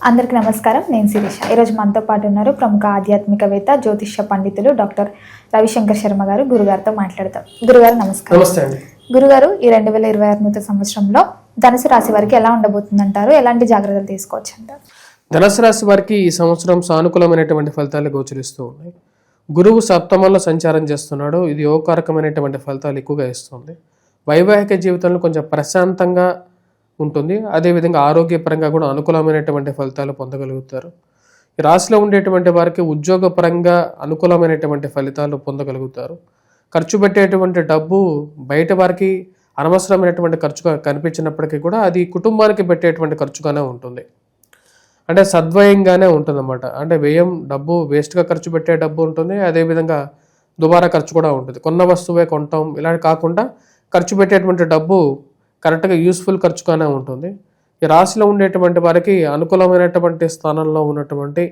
అందరికీ నమస్కారం. నేను శిరీష. ఈరోజు మనతో పాటు ఉన్నారు ప్రముఖ ఆధ్యాత్మికవేత్త, జ్యోతిష్య పండితులు డాక్టర్ రవిశంకర్ శర్మ గారు. గురుగారితో మాట్లాడతాం. గురుగారు నమస్కారం. నమస్తే అండి. గురుగారు, ఈ 2026 నూతన సంవత్సరంలో ధనుసు రాశి వారికి ఎలా ఉండబోతుందంటారు? ఎలాంటి జాగ్రత్తలు తీసుకోవచ్చు అంటారు? ధనుసు రాశి వారికి ఈ సంవత్సరం సానుకూలమైనటువంటి ఫలితాలు గోచరిస్తూ ఉన్నాయి. గురువు సప్తమంలో సంచారం చేస్తున్నాడు. ఇది యోగకారకమైనటువంటి ఫలితాలు ఎక్కువగా ఇస్తుంది. వైవాహిక జీవితంలో కొంచెం ప్రశాంతంగా ఉంటుంది. అదేవిధంగా ఆరోగ్యపరంగా కూడా అనుకూలమైనటువంటి ఫలితాలు పొందగలుగుతారు. ఈ రాశిలో ఉండేటువంటి వారికి ఉద్యోగపరంగా అనుకూలమైనటువంటి ఫలితాలు పొందగలుగుతారు. ఖర్చు పెట్టేటువంటి డబ్బు బయట వారికి అనవసరమైనటువంటి ఖర్చుగా కనిపించినప్పటికీ కూడా అది కుటుంబానికి పెట్టేటువంటి ఖర్చుగానే ఉంటుంది. అంటే సద్వయంగానే ఉంటుందన్నమాట. అంటే వ్యయం డబ్బు వేస్ట్గా ఖర్చు పెట్టే డబ్బు ఉంటుంది. అదేవిధంగా దుబారా ఖర్చు కూడా ఉంటుంది. కొన్న వస్తువే కొంటాం ఇలా కాకుండా ఖర్చు పెట్టేటువంటి డబ్బు కరెక్ట్గా యూస్ఫుల్ ఖర్చుగానే ఉంటుంది. ఈ రాశిలో ఉండేటువంటి వారికి అనుకూలమైనటువంటి స్థానంలో ఉన్నటువంటి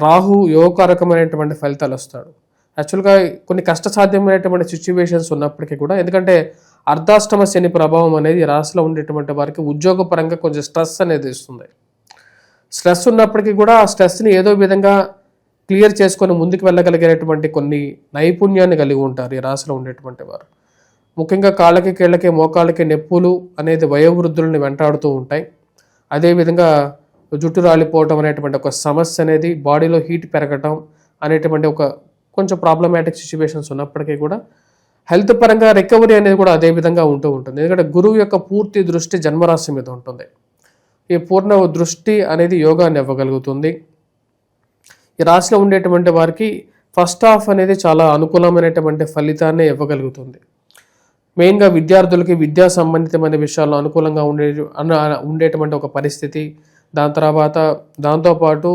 రాహు యోగకారకమైనటువంటి ఫలితాలు వస్తాడు. యాక్చువల్గా కొన్ని కష్టసాధ్యమైనటువంటి సిచ్యువేషన్స్ ఉన్నప్పటికీ కూడా, ఎందుకంటే అర్ధాష్టమ శని ప్రభావం అనేది రాశిలో ఉండేటువంటి వారికి ఉద్యోగపరంగా కొంచెం స్ట్రెస్ అనేది ఇస్తుంది. స్ట్రెస్ ఉన్నప్పటికీ కూడా ఆ స్ట్రెస్ని ఏదో విధంగా క్లియర్ చేసుకొని ముందుకు వెళ్ళగలిగేటువంటి కొన్ని నైపుణ్యాన్ని కలిగి ఉంటారు ఈ రాశిలో ఉండేటువంటి వారు. ముఖ్యంగా కాళ్ళకి కీళ్ళకి మోకాళ్ళకి నొప్పులు అనేది వయోవృద్ధులని వెంటాడుతూ ఉంటాయి. అదేవిధంగా జుట్టు రాలిపోవటం అనేటువంటి ఒక సమస్య అనేది, బాడీలో హీట్ పెరగటం అనేటువంటి ఒక కొంచెం ప్రాబ్లమాటిక్ సిచ్యువేషన్స్ ఉన్నప్పటికీ కూడా హెల్త్ పరంగా రికవరీ అనేది కూడా అదే విధంగా ఉంటూ ఉంటుంది. ఎందుకంటే గురువు యొక్క పూర్తి దృష్టి జన్మరాశి మీద ఉంటుంది. ఈ పూర్ణ దృష్టి అనేది యోగాన్ని ఇవ్వగలుగుతుంది. ఈ రాశిలో ఉండేటువంటి వారికి ఫస్ట్ హాఫ్ అనేది చాలా అనుకూలమైనటువంటి ఫలితాన్ని ఇవ్వగలుగుతుంది. మెయిన్గా విద్యార్థులకి విద్యా సంబంధితమైన విషయాల్లో అనుకూలంగా ఉండేటువంటి ఒక పరిస్థితి. దాంతోపాటు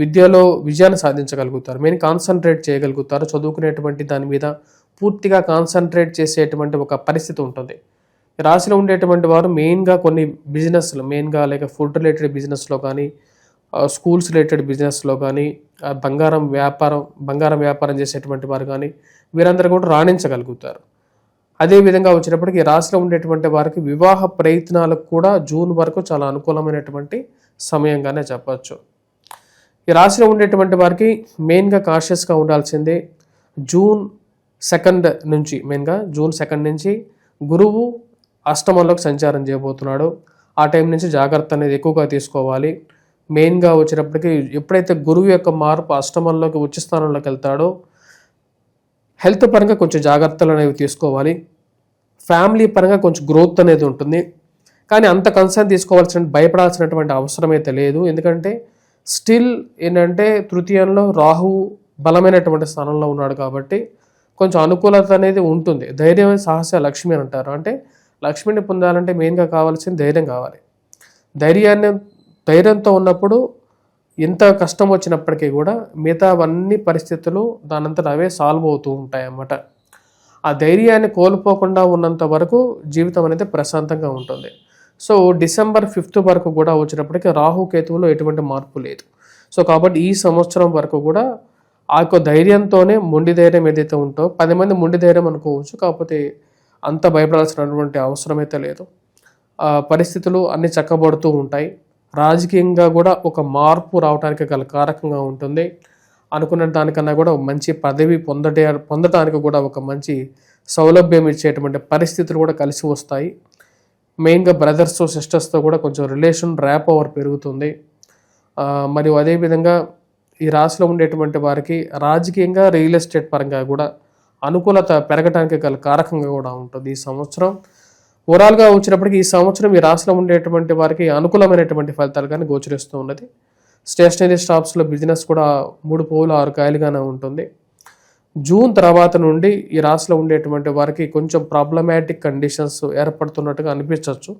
విద్యలో విజయాన్ని సాధించగలుగుతారు. మెయిన్ కాన్సన్ట్రేట్ చేయగలుగుతారు. చదువుకునేటువంటి దాని మీద పూర్తిగా కాన్సన్ట్రేట్ చేసేటువంటి ఒక పరిస్థితి ఉంటుంది. రాశిలో ఉండేటువంటి వారు మెయిన్గా కొన్ని బిజినెస్లు, మెయిన్గా లైక్ ఫుడ్ రిలేటెడ్ బిజినెస్లో కానీ, స్కూల్స్ రిలేటెడ్ బిజినెస్లో కానీ, బంగారం వ్యాపారం చేసేటువంటి వారు కానీ వీరందరూ కూడా రాణించగలుగుతారు. అదేవిధంగా వచ్చినప్పటికీ రాశిలో ఉండేటువంటి వారికి వివాహ ప్రయత్నాలకు కూడా జూన్ వరకు చాలా అనుకూలమైనటువంటి సమయంగానే చెప్పచ్చు. ఈ రాశిలో ఉండేటువంటి వారికి మెయిన్గా కాషియస్గా ఉండాల్సిందే. జూన్ 2 నుంచి గురువు అష్టమంలోకి సంచారం చేయబోతున్నాడు. ఆ టైం నుంచి జాగ్రత్త అనేది ఎక్కువగా తీసుకోవాలి. మెయిన్గా వచ్చినప్పటికీ ఎప్పుడైతే గురువు యొక్క మార్పు అష్టమంలోకి ఉచ్చ స్థానంలోకి వెళ్తాడో హెల్త్ పరంగా కొంచెం జాగ్రత్తలు అనేవి తీసుకోవాలి. ఫ్యామిలీ పరంగా కొంచెం గ్రోత్ అనేది ఉంటుంది. కానీ అంత కన్సర్న్ తీసుకోవాల్సిన భయపడాల్సినటువంటి అవసరం అయితే లేదు. ఎందుకంటే స్టిల్ ఏంటంటే తృతీయంలో రాహు బలమైనటువంటి స్థానంలో ఉన్నాడు కాబట్టి కొంచెం అనుకూలత అనేది ఉంటుంది. ధైర్యం సాహస లక్ష్మి అని అంటారు. అంటే లక్ష్మిని పొందాలంటే మెయిన్గా కావాల్సిన ధైర్యం కావాలి. ధైర్యంతో ఉన్నప్పుడు ఎంత కష్టం వచ్చినప్పటికీ కూడా మిగతావన్నీ పరిస్థితులు దానంతట అవే సాల్వ్ అవుతూ ఉంటాయి అన్నమాట. ఆ ధైర్యాన్ని కోల్పోకుండా ఉన్నంత వరకు జీవితం అనేది ప్రశాంతంగా ఉంటుంది. సో డిసెంబర్ 5 వరకు కూడా వచ్చినప్పటికీ రాహు కేతువులో ఎటువంటి మార్పు లేదు. సో కాబట్టి ఈ సంవత్సరం వరకు కూడా ఆ యొక్క ధైర్యంతోనే, మొండి ధైర్యం ఏదైతే ఉంటో 10 మంది మొండి ధైర్యం అనుకోవచ్చు, కాకపోతే అంత భయపడాల్సినటువంటి అవసరం అయితే లేదు. పరిస్థితులు అన్నీ చక్కబడుతూ ఉంటాయి. రాజకీయంగా కూడా ఒక మార్పు రావడానికి గల కారకంగా ఉంటుంది. అనుకున్న దానికన్నా కూడా మంచి పదవి పొందడానికి కూడా ఒక మంచి సౌలభ్యం ఇచ్చేటువంటి పరిస్థితులు కూడా కలిసి వస్తాయి. మెయిన్గా బ్రదర్స్ సిస్టర్స్తో కూడా కొంచెం రిలేషన్ ర్యాప్ ఓవర్ పెరుగుతుంది. మరియు అదేవిధంగా ఈ రాశిలో ఉండేటువంటి వారికి రాజకీయంగా, రియల్ ఎస్టేట్ పరంగా కూడా అనుకూలత పెరగడానికి గల కారకంగా కూడా ఉంటుంది ఈ సంవత్సరం. ఓవరాల్గా వచ్చినప్పటికీ ఈ సంవత్సరం ఈ రాశిలో ఉండేటువంటి వారికి అనుకూలమైనటువంటి ఫలితాలు కానీ గోచరిస్తూ ఉన్నది. స్టేషనరీ షాప్స్లో బిజినెస్ కూడా 3 పువ్వులు 6 కాయలుగానే ఉంటుంది. జూన్ తర్వాత నుండి ఈ రాశిలో ఉండేటువంటి వారికి కొంచెం ప్రాబ్లమాటిక్ కండిషన్స్ ఏర్పడుతున్నట్టుగా అనిపించవచ్చు.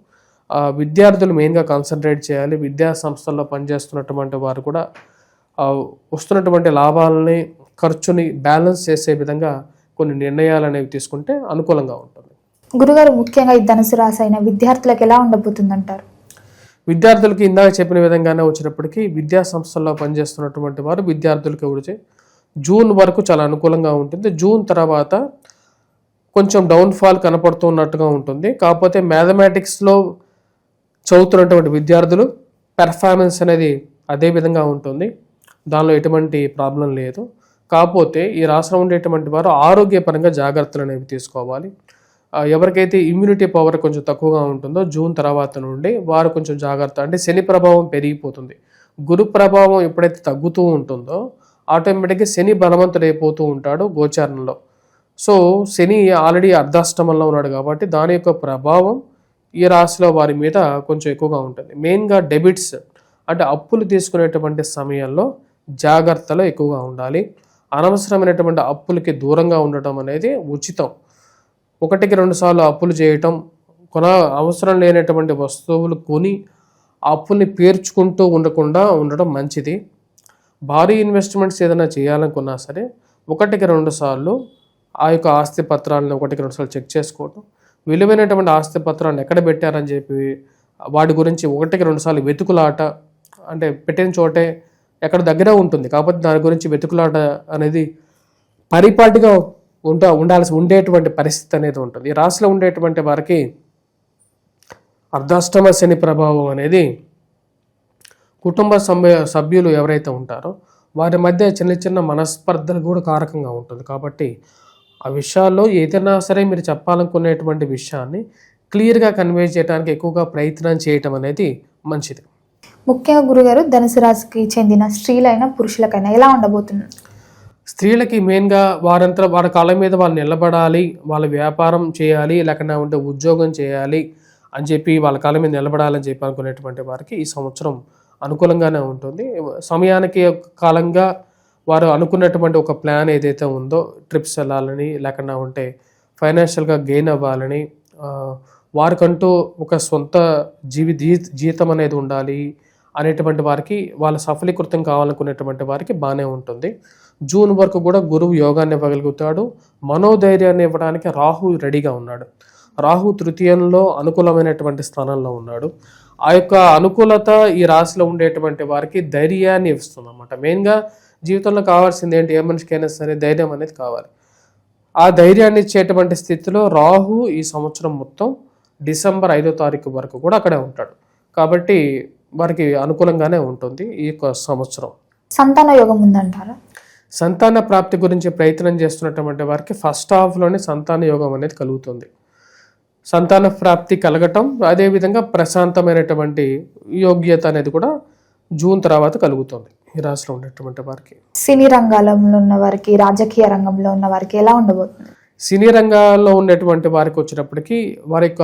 విద్యార్థులు మెయిన్గా కాన్సన్ట్రేట్ చేయాలి. విద్యా సంస్థల్లో పనిచేస్తున్నటువంటి వారు కూడా వస్తున్నటువంటి లాభాలని, ఖర్చుని బ్యాలెన్స్ చేసే విధంగా కొన్ని నిర్ణయాలు అనేవి తీసుకుంటే అనుకూలంగా ఉంటుంది. గురుగారు, ముఖ్యంగా ఈ ధనుసు రాశి అయిన విద్యార్థులకు ఎలా ఉండబోతుందంటారు? విద్యార్థులకి ఇందాక చెప్పిన విధంగానే వచ్చినప్పటికీ విద్యా సంస్థల్లో పనిచేస్తున్నటువంటి వారు విద్యార్థులకి వచ్చి జూన్ వరకు చాలా అనుకూలంగా ఉంటుంది. జూన్ తర్వాత కొంచెం డౌన్ఫాల్ కనపడుతున్నట్టుగా ఉంటుంది. కాకపోతే మ్యాథమెటిక్స్లో చదువుతున్నటువంటి విద్యార్థులు పెర్ఫార్మెన్స్ అనేది అదే విధంగా ఉంటుంది, దానిలో ఎటువంటి ప్రాబ్లం లేదు. కాకపోతే ఈ రాశిలో ఉండేటువంటి వారు ఆరోగ్యపరంగా జాగ్రత్తలు అనేవి తీసుకోవాలి. ఎవరికైతే ఇమ్యూనిటీ పవర్ కొంచెం తక్కువగా ఉంటుందో జూన్ తర్వాత నుండి వారు కొంచెం జాగ్రత్త, అంటే శని ప్రభావం పెరిగిపోతుంది. గురు ప్రభావం ఎప్పుడైతే తగ్గుతూ ఉంటుందో ఆటోమేటిక్గా శని బలవంతుడైపోతూ ఉంటాడు గోచారంలో. సో శని ఆల్రెడీ అర్ధాష్టమంలో ఉన్నాడు కాబట్టి దాని యొక్క ప్రభావం ఈ రాశిలో వారి మీద కొంచెం ఎక్కువగా ఉంటుంది. మెయిన్గా డెబిట్స్, అంటే అప్పులు తీసుకునేటువంటి సమయంలో జాగ్రత్తలు ఎక్కువగా ఉండాలి. అనవసరమైనటువంటి అప్పులకి దూరంగా ఉండటం అనేది ఉచితం. 1-2 సార్లు అప్పులు చేయటం, అవసరం లేనటువంటి వస్తువులు కొని అప్పుల్ని పేర్చుకుంటూ ఉండడం మంచిది. భారీ ఇన్వెస్ట్మెంట్స్ ఏదైనా చేయాలనుకున్నా సరే 1-2 సార్లు ఆ యొక్క ఆస్తి పత్రాలను 1-2 సార్లు చెక్ చేసుకోవటం, విలువైనటువంటి ఆస్తి పత్రాలను ఎక్కడ పెట్టారని చెప్పి వాటి గురించి 1-2 సార్లు వెతుకులాట, అంటే పెట్టిన చోటే ఎక్కడ దగ్గర ఉంటుంది కాబట్టి దాని గురించి వెతుకులాట అనేది పరిపాటిగా ఉండేటువంటి పరిస్థితి అనేది ఉంటుంది. ఈ రాశిలో ఉండేటువంటి వారికి అర్ధాష్టమ శని ప్రభావం అనేది కుటుంబ సభ్యులు ఎవరైతే ఉంటారో వారి మధ్య చిన్న చిన్న మనస్పర్ధలు కూడా కారకంగా ఉంటుంది. కాబట్టి ఆ విషయాల్లో ఏదైనా సరే మీరు చెప్పాలనుకునేటువంటి విషయాన్ని క్లియర్గా కన్వే చేయడానికి ఎక్కువగా ప్రయత్నం చేయటం అనేది మంచిది. ముఖ్యంగా గురుగారు ధనుసు రాశికి చెందిన స్త్రీలైనా పురుషులకైనా ఎలా ఉండబోతుంది? స్త్రీలకి మెయిన్గా వారంతా వారి కాళ్ళ మీద వాళ్ళు నిలబడాలి, వాళ్ళ వ్యాపారం చేయాలి, లేకుండా ఉంటే ఉద్యోగం చేయాలి అని చెప్పి వాళ్ళ కాళ్ళ మీద నిలబడాలని చెప్పి అనుకునేటువంటి వారికి ఈ సంవత్సరం అనుకూలంగానే ఉంటుంది. సమయానికి కాలంగా వారు అనుకున్నటువంటి ఒక ప్లాన్ ఏదైతే ఉందో, ట్రిప్స్ వెళ్ళాలని, లేకుండా ఉంటే ఫైనాన్షియల్గా గెయిన్ అవ్వాలని, వారికంటూ ఒక సొంత జీతం అనేది ఉండాలి అనేటువంటి వారికి, వాళ్ళ సఫలీకృతం కావాలనుకునేటువంటి వారికి బాగానే ఉంటుంది. జూన్ వరకు కూడా గురువు యోగాన్ని ఇవ్వగలుగుతాడు. మనోధైర్యాన్ని ఇవ్వడానికి రాహు రెడీగా ఉన్నాడు. రాహు తృతీయంలో అనుకూలమైనటువంటి స్థానంలో ఉన్నాడు. ఆ యొక్క అనుకూలత ఈ రాశిలో ఉండేటువంటి వారికి ధైర్యాన్ని ఇస్తుంది అన్నమాట. మెయిన్గా జీవితంలో కావాల్సింది ఏంటి, ఏ మనిషికైనా సరే ధైర్యం అనేది కావాలి. ఆ ధైర్యాన్ని ఇచ్చేటువంటి స్థితిలో రాహు ఈ సంవత్సరం మొత్తం డిసెంబర్ 5వ తారీఖు వరకు కూడా అక్కడే ఉంటాడు. కాబట్టి వారికి అనుకూలంగానే ఉంటుంది ఈ యొక్క సంవత్సరం. సంతాన యోగం ఉందంటారా? సంతాన ప్రాప్తి గురించి ప్రయత్నం చేస్తున్నటువంటి వారికి ఫస్ట్ హాఫ్లోనే సంతాన యోగం అనేది కలుగుతుంది. సంతాన ప్రాప్తి కలగటం, అదేవిధంగా ప్రశాంతమైనటువంటి యోగ్యత అనేది కూడా జూన్ తర్వాత కలుగుతుంది ఈ రాశిలో ఉండేటువంటి వారికి. సినీ రంగాల్లో ఉన్న వారికి, రాజకీయ రంగంలో ఉన్న వారికి ఎలా ఉండబోతుంది? సినీ రంగాల్లో ఉండేటువంటి వారికి వచ్చినప్పటికీ వారి యొక్క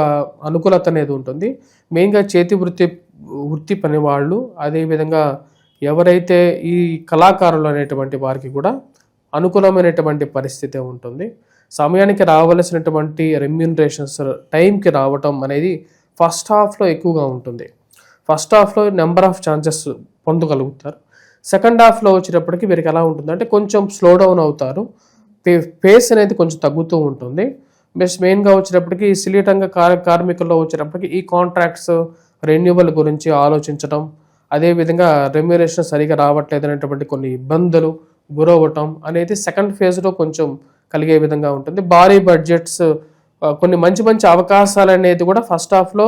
అనుకూలత అనేది ఉంటుంది. మెయిన్గా చేతి వృత్తి పని వాళ్ళు, అదేవిధంగా ఎవరైతే ఈ కళాకారులు అనేటువంటి వారికి కూడా అనుకూలమైనటువంటి పరిస్థితి ఉంటుంది. సమయానికి రావలసినటువంటి రెమ్యూనరేషన్స్ టైంకి రావటం అనేది ఫస్ట్ హాఫ్లో ఎక్కువగా ఉంటుంది. ఫస్ట్ హాఫ్లో నెంబర్ ఆఫ్ ఛాన్సెస్ పొందగలుగుతారు. సెకండ్ హాఫ్లో వచ్చేటప్పటికి వీరికి ఎలా ఉంటుంది అంటే కొంచెం స్లో డౌన్ అవుతారు. పేస్ అనేది కొంచెం తగ్గుతూ ఉంటుంది. మెయిన్గా వచ్చేటప్పటికి సినీ రంగ కార్మికుల్లో వచ్చేటప్పటికి ఈ కాంట్రాక్ట్స్ రెన్యువల్ గురించి ఆలోచించడం, అదేవిధంగా రెమ్యూనరేషన్ సరిగా రావట్లేదు అనేటువంటి కొన్ని ఇబ్బందులు గురవ్వటం అనేది సెకండ్ ఫేజ్లో కొంచెం కలిగే విధంగా ఉంటుంది. భారీ బడ్జెట్స్, కొన్ని మంచి మంచి అవకాశాలు అనేది కూడా ఫస్ట్ హాఫ్లో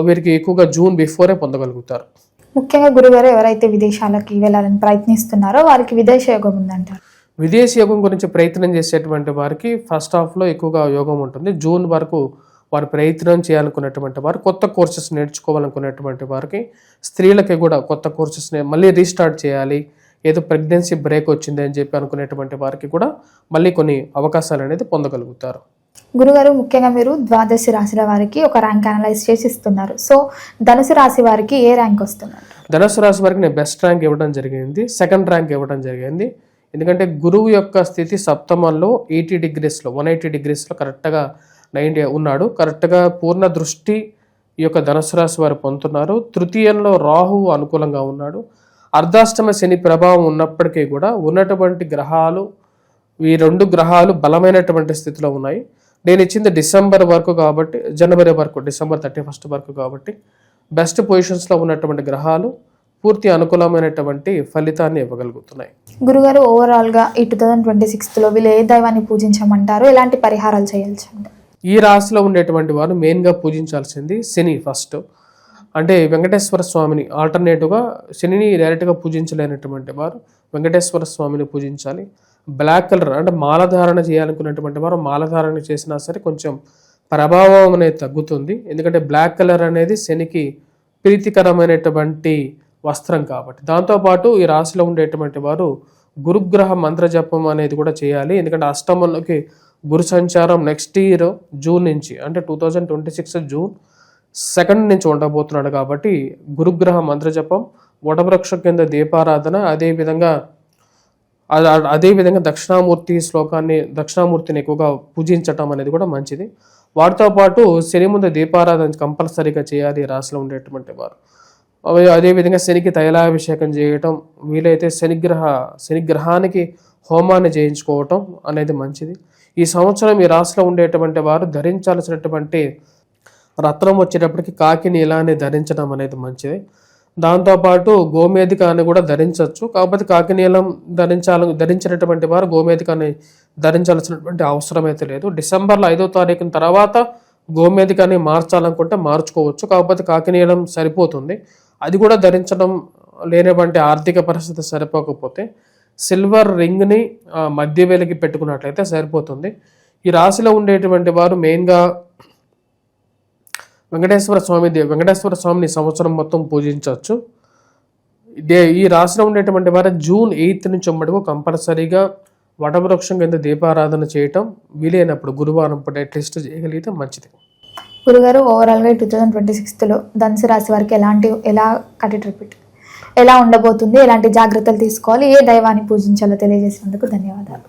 వీరికి ఎక్కువగా జూన్ బిఫోరే పొందగలుగుతారు. ముఖ్యంగా గురుగారు ఎవరైతే విదేశాలకి వెళ్ళాలని ప్రయత్నిస్తున్నారో వారికి విదేశ యోగం ఉందంటారు. విదేశీ యోగం గురించి ప్రయత్నం చేసేటువంటి వారికి ఫస్ట్ హాఫ్లో ఎక్కువగా యోగం ఉంటుంది. జూన్ వరకు వారు ప్రయత్నం చేయాలనుకున్నటువంటి వారు, కొత్త కోర్సెస్ నేర్చుకోవాలనుకున్నటువంటి వారికి, స్త్రీలకి కూడా కొత్త కోర్సెస్ మళ్ళీ రీస్టార్ట్ చేయాలి, ఏదో ప్రెగ్నెన్సీ బ్రేక్ వచ్చింది అని చెప్పి అనుకునేటువంటి వారికి కూడా మళ్ళీ కొన్ని అవకాశాలు అనేది పొందగలుగుతారు. గురుగారు ముఖ్యంగా మీరు ద్వాదశి రాశుల వారికి ఒక ర్యాంక్ అనలైజ్ చేసి ఇస్తున్నారు. సో ధనుసు రాశి వారికి ఏ ర్యాంక్ వస్తుంది? ధనుసు రాశి వారికి నేను బెస్ట్ ర్యాంక్ ఇవ్వడం జరిగింది, సెకండ్ ర్యాంక్ ఇవ్వడం జరిగింది. ఎందుకంటే గురువు యొక్క స్థితి సప్తమంలో 80 డిగ్రీస్లో 180 డిగ్రీస్లో కరెక్ట్గా 90 ఉన్నాడు. కరెక్ట్గా పూర్ణ దృష్టి ఈ యొక్క ధనుసు రాశి వారు పొందుతున్నారు. తృతీయంలో రాహువు అనుకూలంగా ఉన్నాడు. అర్ధాష్టమ శని ప్రభావం ఉన్నప్పటికీ కూడా ఉన్నటువంటి గ్రహాలు, ఈ 2 గ్రహాలు బలమైనటువంటి స్థితిలో ఉన్నాయి. నేను ఇచ్చింది డిసెంబర్ వరకు కాబట్టి, జనవరి వరకు, డిసెంబర్ 31 వరకు కాబట్టి బెస్ట్ పొజిషన్స్లో ఉన్నటువంటి గ్రహాలు పూర్తి అనుకూలమైనటువంటి ఫలితాన్ని ఇవ్వగలుగుతున్నాయి. గురుగారు ఓవరాల్గా ఈ 2026లో వీళ్ళు ఏ దైవాన్ని పూజించమంటారు, ఎలాంటి పరిహారాలు చేయాల్సి? ఈ రాశిలో ఉండేటువంటి వారు మెయిన్గా పూజించాల్సింది శని ఫస్ట్. అంటే వెంకటేశ్వర స్వామిని ఆల్టర్నేటివ్గా శనిని డైరెక్ట్గా పూజించలేనటువంటి వారు వెంకటేశ్వర స్వామిని పూజించాలి. బ్లాక్ కలర్ అంటే మాలధారణ చేయాలనుకున్నటువంటి వారు మాలధారణ చేసినా సరే కొంచెం ప్రభావం అనేది తగ్గుతుంది. ఎందుకంటే బ్లాక్ కలర్ అనేది శనికి ప్రీతికరమైనటువంటి వస్త్రం కాబట్టి. దాంతోపాటు ఈ రాశిలో ఉండేటువంటి వారు గురుగ్రహ మంత్ర జపం అనేది కూడా చేయాలి. ఎందుకంటే అష్టమంలోకి గురు సంచారం నెక్స్ట్ ఇయర్ జూన్ నుంచి అంటే 2026 జూన్ 2 నుంచి ఉండబోతున్నాడు కాబట్టి గురుగ్రహ మంత్ర జపం, వటవృక్షం కింద దీపారాధన, అదేవిధంగా దక్షిణామూర్తిని ఎక్కువగా పూజించటం అనేది కూడా మంచిది. వాటితో పాటు శని ముందు దీపారాధన కంపల్సరీగా చేయాలి ఈ రాశిలో ఉండేటువంటి వారు. అదేవిధంగా శనికి తైలాభిషేకం చేయటం, వీలైతే శనిగ్రహానికి హోమాన్ని చేయించుకోవటం అనేది మంచిది. ఈ సంవత్సరం ఈ రాశిలో ఉండేటువంటి వారు ధరించాల్సినటువంటి రత్నం వచ్చేటప్పటికి కాకి నీలాన్ని ధరించడం అనేది మంచిది. దాంతోపాటు గోమేధికాన్ని కూడా ధరించవచ్చు. కాకపోతే కాకి నీలం ధరించినటువంటి వారు గోమేధికాన్ని ధరించాల్సినటువంటి అవసరం అయితే లేదు. డిసెంబర్లో 5వ తారీఖున తర్వాత గోమేధికాన్ని మార్చాలనుకుంటే మార్చుకోవచ్చు. కాకపోతే కాకి నీలం సరిపోతుంది. అది కూడా ధరించడం లేనటువంటి ఆర్థిక పరిస్థితి సరిపోకపోతే సిల్వర్ రింగ్ని మధ్య వేలికి పెట్టుకున్నట్లయితే సరిపోతుంది. ఈ రాశిలో ఉండేటువంటి వారు మెయిన్గా వెంకటేశ్వర స్వామిని సంవత్సరం మొత్తం పూజించవచ్చు. ఈ రాశిలో ఉండేటువంటి వారు జూన్ 8 నుంచి మటుకు కంపల్సరీగా వటవృక్షం కింద దీపారాధన చేయటం, వీలైనప్పుడు గురువారం పూట అట్లీస్ట్ చేయగలిగితే మంచిది. గురుగారు, ఓవరాల్గా 2026లో ధనుసు రాశి వారికి ఎలా ఉండబోతుంది, ఎలాంటి జాగ్రత్తలు తీసుకోవాలి, ఏ దైవాన్ని పూజించాలో తెలియజేసినందుకు ధన్యవాదాలు.